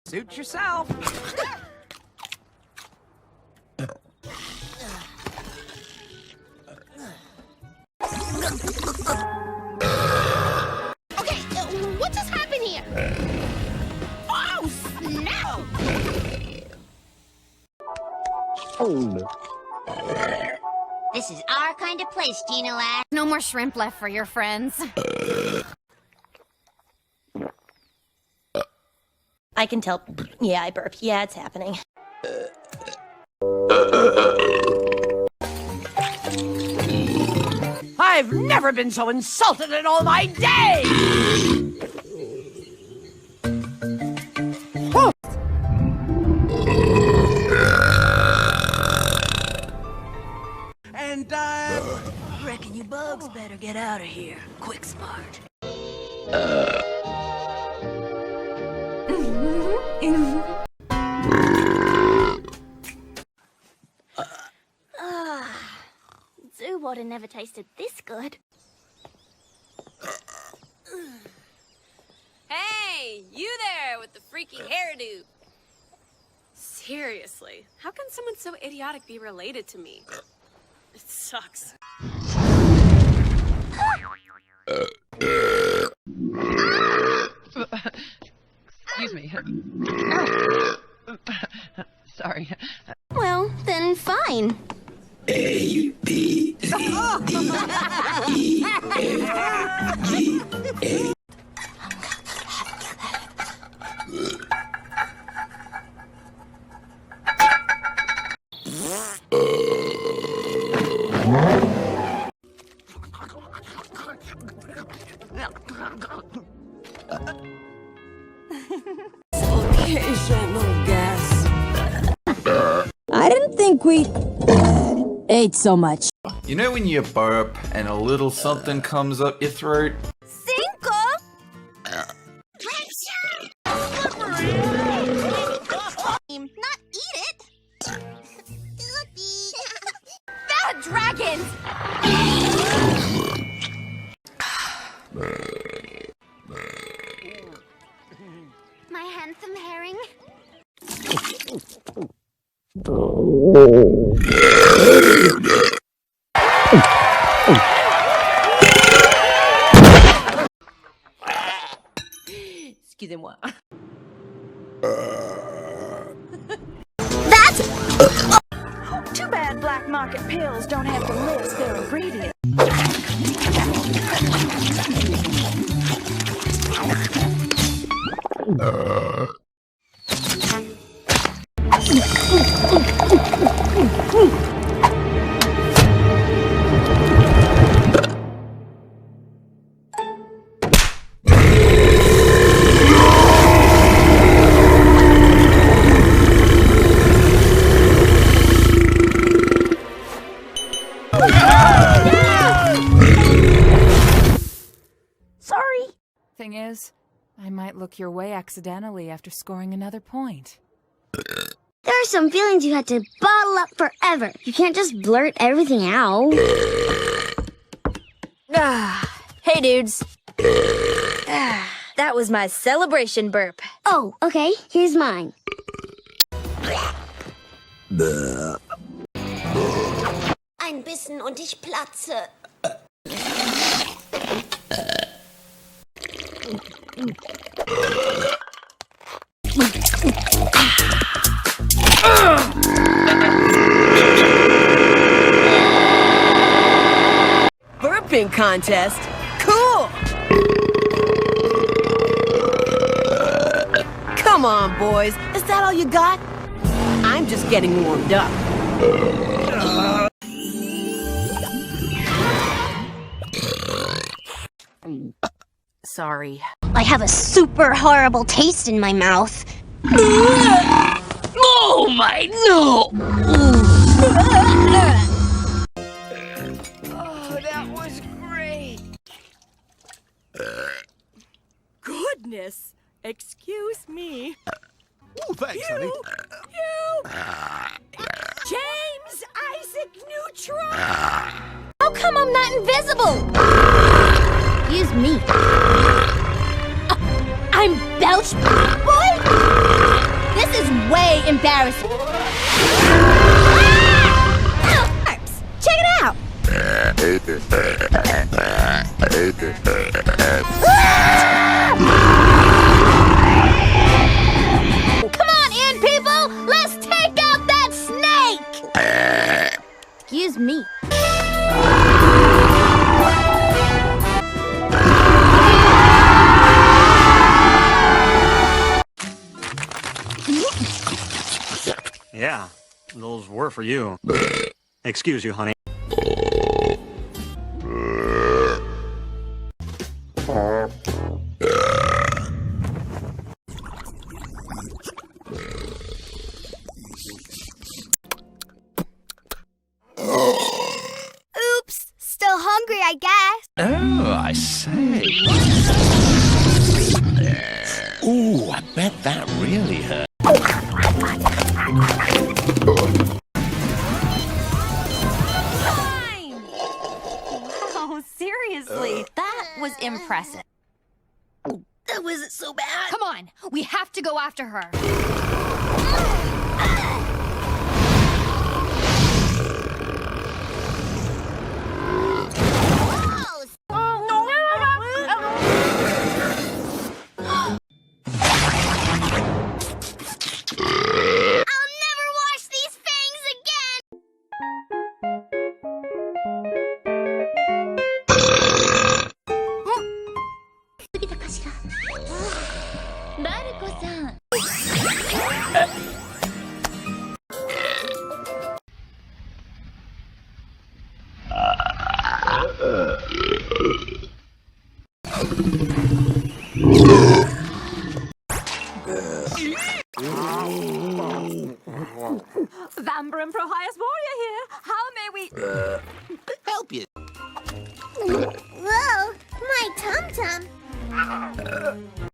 Suit yourself. Okay, what just happened here? Oh, snap! This is our kind of place, Gina lad. No more shrimp left for your friends. I can tell. Yeah, I burp. Yeah, it's happening. I've never been so insulted in all my days! And Reckon you bugs better get out of here. Quick, smart. Zoo water never tasted this good. Hey, you there with the freaky hairdo. Seriously, how can someone so idiotic be related to me? It sucks. Excuse me. Sorry. Well, then fine. A, B, C, D, E, F, G, H. I didn't think we ate so much. You know when you burp and a little something comes up your throat? Cinco? Not eat it. The dragons! My handsome herring. Excusez-moi. That's Too bad black market pills don't have to list their ingredients. sorry. Thing is, I might look your way accidentally after scoring another point. There are some feelings you had to bottle up forever. You can't just blurt everything out. Hey, dudes. That was my celebration burp. Oh, okay. Here's mine. Ein Bissen und ich platze. burping contest? Cool! Come on, boys. Is that all you got? I'm just getting warmed up. Sorry. I have a super horrible taste in my mouth. Oh my no! Oh, that was great. Goodness. Excuse me. Oh, thanks, honey. James Isaac Neutron! How come I'm not invisible? Excuse me. I'm Belch Boy? This is way embarrassing. Check it out. Come on in, people. Let's take out that snake. Excuse me. Yeah, those were for you. Excuse you, honey. Oops. Still hungry, I guess. Oh, I say. Ooh, I bet that really hurt. Oh, seriously, that was impressive. That wasn't so bad. Come on, we have to go after her. I'll never wash these fangs again. Vamber and Prohias Warrior here. How may we... Help you. Whoa, my tum-tum.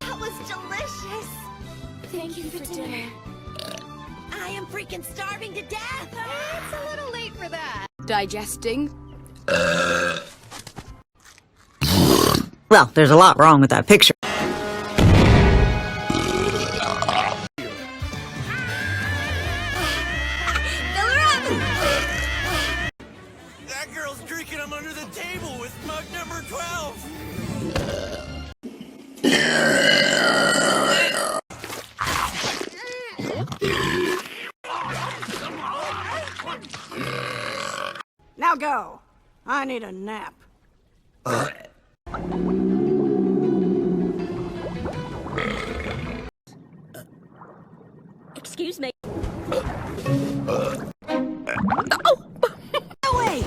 That was delicious. Thank you for dinner. I am freaking starving to death. It's a little late for that. Digesting. Well, there's a lot wrong with that picture. That girl's drinking them under the table with mug number 12. Now go. I need a nap. Excuse me. No way.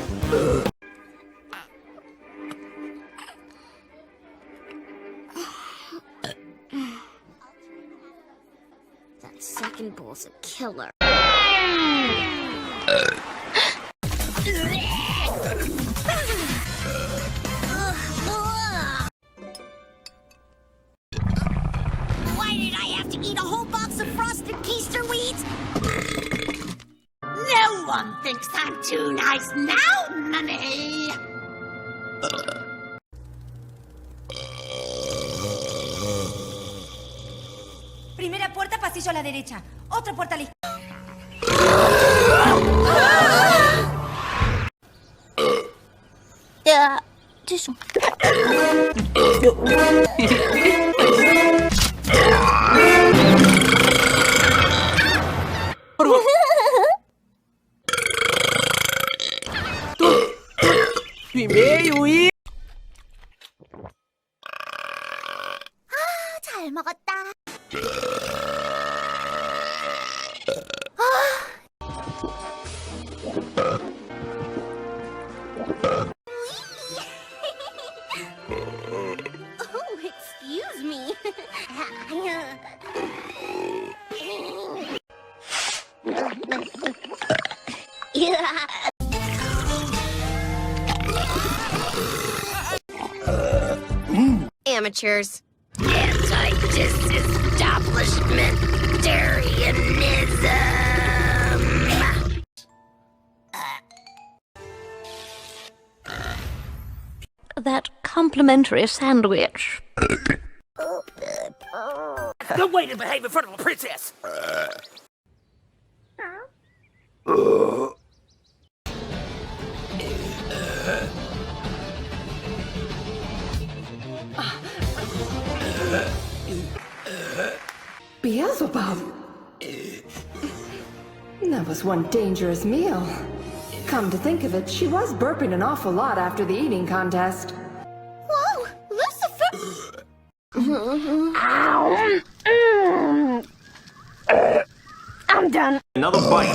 That second bowl's a killer. Why did I have to eat a whole box of frosted keister wheat? No one thinks I'm too nice now, Mummy. Primera puerta, pasillo a la derecha. Otra puerta a la izquierda. This one. Meio e. 잘 먹었다. Oh, excuse me. Amateurs. Anti-disestablishmentarianism. That complimentary sandwich. No way to behave in front of a princess! Beelzebub. That was one dangerous meal. Come to think of it, she was burping an awful lot after the eating contest. Whoa, Lucifer! I'm done. Another bite.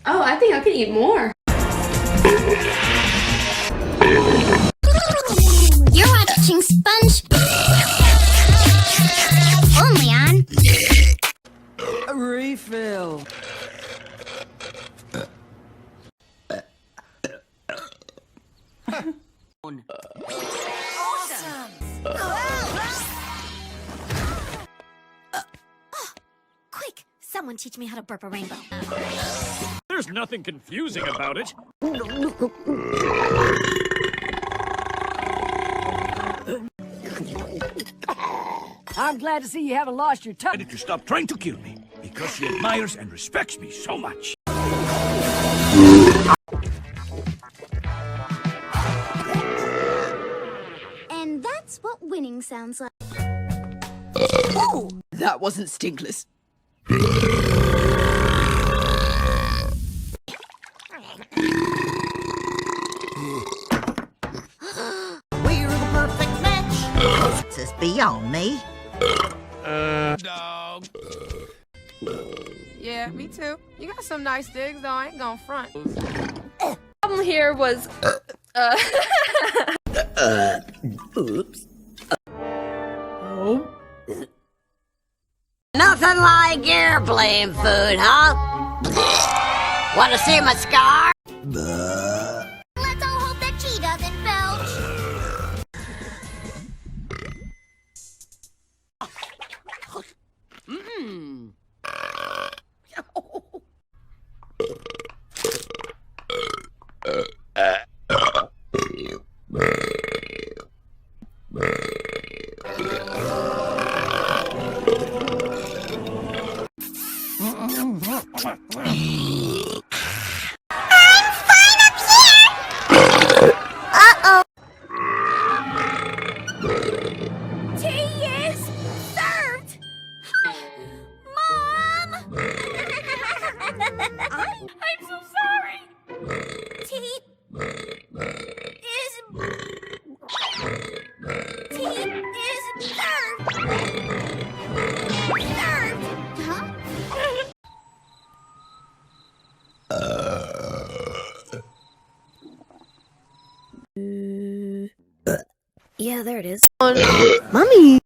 Oh, I think I could eat more. You're watching Sponge. Only on. A refill. Quick, someone teach me how to burp a rainbow. There's nothing confusing about it. I'm glad to see you haven't lost your tongue. To stop trying to kill me, because she admires and respects me so much. And that's what winning sounds like. That wasn't stinkless. We're the perfect match. This is beyond me. Dog. Yeah, me too. You got some nice digs, though. I ain't gonna front. Problem here was, Oops. Nothing like airplane food, huh? Want to see my scar? Let's all hope that she doesn't belch. Tea is served! Mom! I'm so sorry! Tea is... Tea is served! Served! Huh? Yeah, there it is. Mommy!